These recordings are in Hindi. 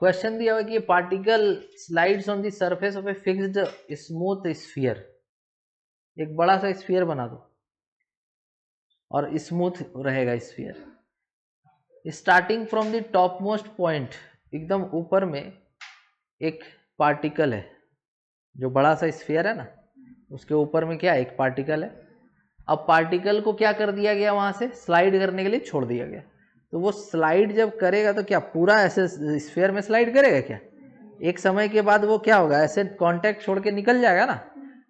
क्वेश्चन दिया हुआ कि particle slides on the surface of a fixed smooth sphere. एक बड़ा सा स्फीयर बना दो और स्मूथ रहेगा sphere. Starting from the top most point, एकदम ऊपर में एक पार्टिकल है, जो बड़ा सा स्फीयर है ना, उसके ऊपर में क्या एक पार्टिकल है। अब पार्टिकल को क्या कर दिया गया, वहां से स्लाइड करने के लिए छोड़ दिया गया। तो वो स्लाइड जब करेगा तो क्या पूरा ऐसे स्फीयर में स्लाइड करेगा क्या? एक समय के बाद वो क्या होगा, ऐसे कांटेक्ट छोड़ के निकल जाएगा ना।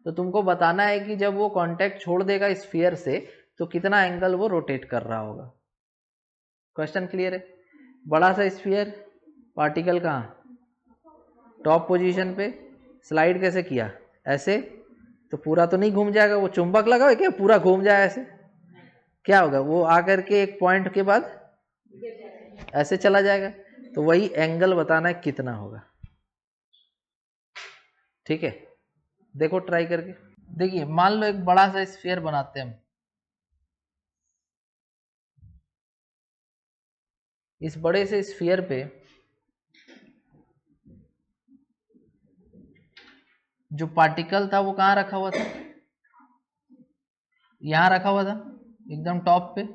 तो तुमको बताना है कि जब वो कांटेक्ट छोड़ देगा स्फीयर से तो कितना एंगल वो रोटेट कर रहा होगा। क्वेश्चन क्लियर है? बड़ा सा स्फीयर, पार्टिकल कहाँ, टॉप पोजीशन पे, स्लाइड कैसे किया, ऐसे। तो पूरा तो नहीं घूम जाएगा, वो चुंबक लगा है क्या पूरा घूम जाए ऐसे? क्या होगा, वो आकर के एक पॉइंट के बाद ऐसे चला जाएगा। तो वही एंगल बताना है कितना होगा। ठीक है, देखो ट्राई करके। देखिए मान लो एक बड़ा सा स्फीयर बनाते हैं हम। इस बड़े से स्फीयर पे जो पार्टिकल था वो कहाँ रखा हुआ था, यहाँ रखा हुआ था एकदम टॉप पे।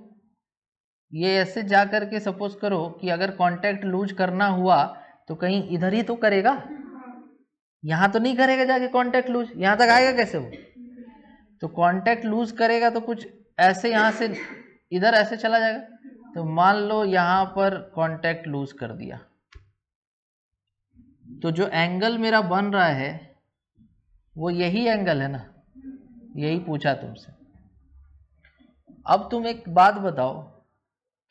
ये ऐसे जा करके सपोज करो कि अगर कांटेक्ट लूज करना हुआ तो कहीं इधर ही तो करेगा, यहाँ तो नहीं करेगा जाके कांटेक्ट लूज, यहाँ तक आएगा कैसे वो? तो कांटेक्ट लूज करेगा तो कुछ ऐसे यहाँ से इधर ऐसे चला जाएगा। तो मान लो यहाँ पर कांटेक्ट लूज कर दिया, तो जो एंगल मेरा बन रहा है वो यही एंगल है ना, यही पूछा तुमसे। अब तुम एक बात बताओ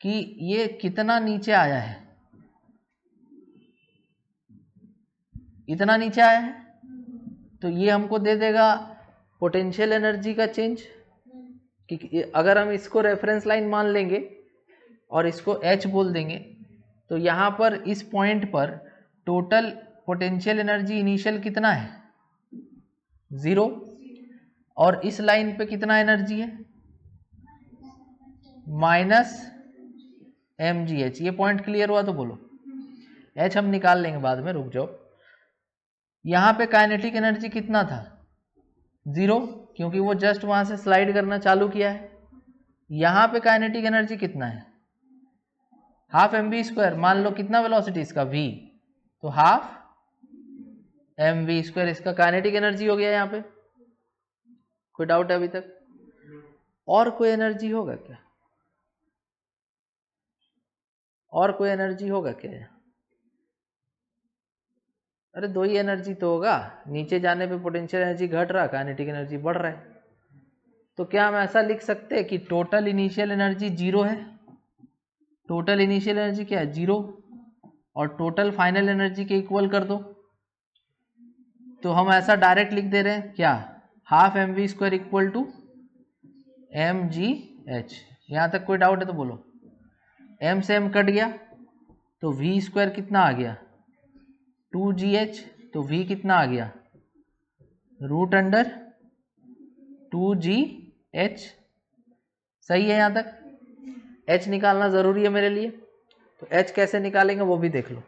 कि ये कितना नीचे आया है, इतना नीचे आया है। तो ये हमको दे देगा पोटेंशियल एनर्जी का चेंज। कि अगर हम इसको रेफरेंस लाइन मान लेंगे और इसको H बोल देंगे तो यहाँ पर इस पॉइंट पर टोटल पोटेंशियल एनर्जी इनिशियल कितना है, 0। और इस लाइन पे कितना एनर्जी है, -mgh। ये पॉइंट क्लियर हुआ तो बोलो। H हम निकाल लेंगे बाद में, रुक जाओ। यहाँ पे काइनेटिक एनर्जी कितना था, 0, क्योंकि वो जस्ट वहां से स्लाइड करना चालू किया है। यहाँ पे काइनेटिक एनर्जी कितना है, हाफ mv²। मान लो कितना वेलोसिटी इसका, v, तो हाफ mv²। इसका काइनेटिक एनर्जी हो गया यहाँ पे। कोई डाउट है अभी तक? और कोई एनर्जी होगा क्या, और कोई एनर्जी होगा क्या? अरे दो ही एनर्जी तो होगा, नीचे जाने पे पोटेंशियल एनर्जी घट रहा, काइनेटिक एनर्जी बढ़ रहा है। तो क्या हम ऐसा लिख सकते हैं कि टोटल इनिशियल एनर्जी 0 है, टोटल इनिशियल एनर्जी क्या है 0, और टोटल फाइनल एनर्जी के इक्वल कर दो। तो हम ऐसा डायरेक्ट लिख दे रहे हैं क्या, half mv² equal to mgh। यहाँ तक कोई डाउट है तो बोलो। m से m कट गया तो v² कितना आ गया, 2gh। तो v कितना आ गया, √2gh। सही है यहाँ तक? h निकालना जरूरी है मेरे लिए, तो h कैसे निकालेंगे वो भी देख लो।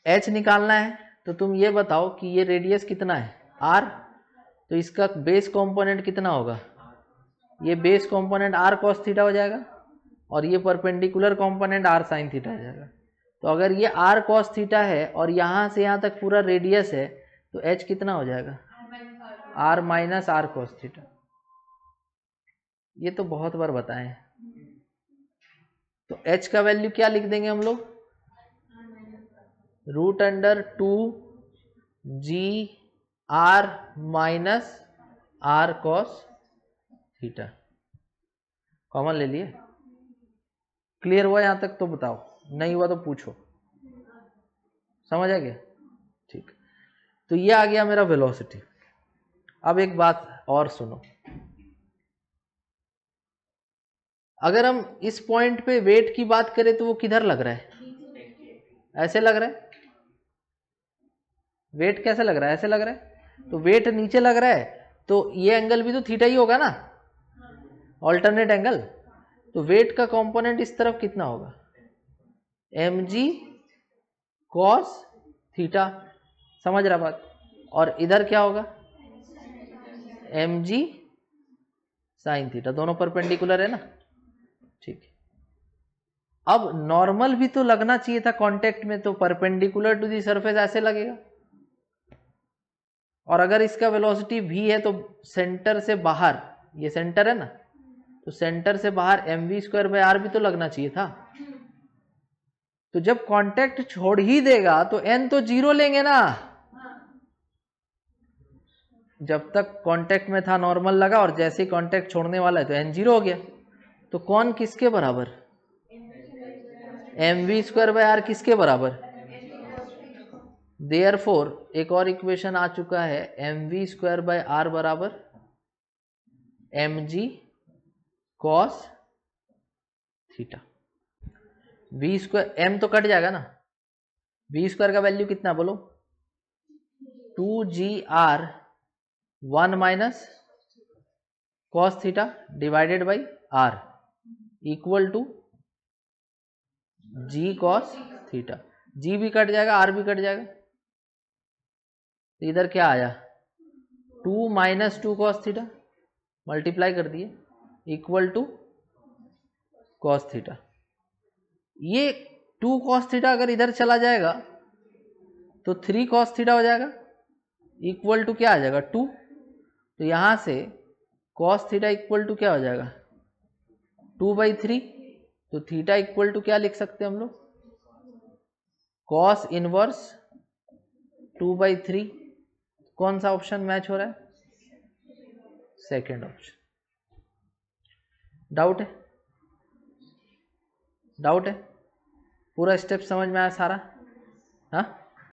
h निकालना है तो तुम ये बताओ कि ये रेडियस कितना है, r। तो इसका बेस कंपोनेंट कितना होगा, ये base component r cos theta हो जाएगा, और ये perpendicular component r sin theta हो जाएगा। तो अगर ये r cos थीटा है और यहाँ से यहाँ तक पूरा रेडियस है तो h कितना हो जाएगा, r minus r cos theta. ये तो बहुत बार बताए हैं। तो h का वैल्यू क्या लिख देंगे हम लोग, √2gr minus r cos theta. Common ले लिए। क्लियर हुआ यहाँ तक तो बताओ, नहीं हुआ तो पूछो। समझ आ गया? ठीक। तो ये आ गया मेरा वेलोसिटी। अब एक बात और सुनो, अगर हम इस पॉइंट पे वेट की बात करें तो वो किधर लग रहा है, ऐसे लग रहा है। वेट कैसे लग रहा है, ऐसे लग रहा है। तो वेट नीचे लग रहा है तो ये एंगल भी तो थीटा ही होगा ना, ऑल्टरनेट एंगल। तो वेट का कंपोनेंट इस तरफ कितना होगा, mg cos थीटा, समझ रहा बात। और इधर क्या होगा, mg sin थीटा, दोनों परपेंडिकुलर है ना, ठीक है। अब नॉर्मल भी तो लगना चाहिए था कांटेक्ट में, तो परपेंडिकुलर टू दी सरफेस ऐसे लगेगा। और अगर इसका वेलोसिटी v है तो सेंटर से बाहर, ये सेंटर है ना, तो सेंटर से बाहर mv²/r भी तो लगना चाहिए था। तो जब कांटेक्ट छोड़ ही देगा तो n तो 0 लेंगे ना। जब तक कांटेक्ट में था नॉर्मल लगा, और जैसे ही कांटेक्ट छोड़ने वाला है तो n 0 हो गया। तो कौन किसके बराबर, mv²/r किसके बराबर। देयरफॉर एक और इक्वेशन आ चुका है, mv²/r बराबर mg cos theta. v², m तो कट जाएगा ना, v² का वैल्यू कितना बोलो, 2gr 1 minus cos theta divided by r equal to g cos theta. g भी कट जाएगा, r भी कट जाएगा, तो इधर क्या आया 2 माइनस 2 cos थीटा, मल्टीप्लाई कर दिए, इक्वल टू cos थीटा। ये 2 cos थीटा अगर इधर चला जाएगा तो 3 cos थीटा हो जाएगा, इक्वल टू क्या आ जाएगा 2। तो यहां से cos थीटा इक्वल टू क्या हो जाएगा 2/3। तो थीटा इक्वल टू क्या लिख सकते हैं हम लोग, cos इनवर्स 2/3। कौन सा ऑप्शन मैच हो रहा है, सेकेंड ऑप्शन। डाउट है, डाउट है, पूरा स्टेप समझ में आया सारा, हाँ।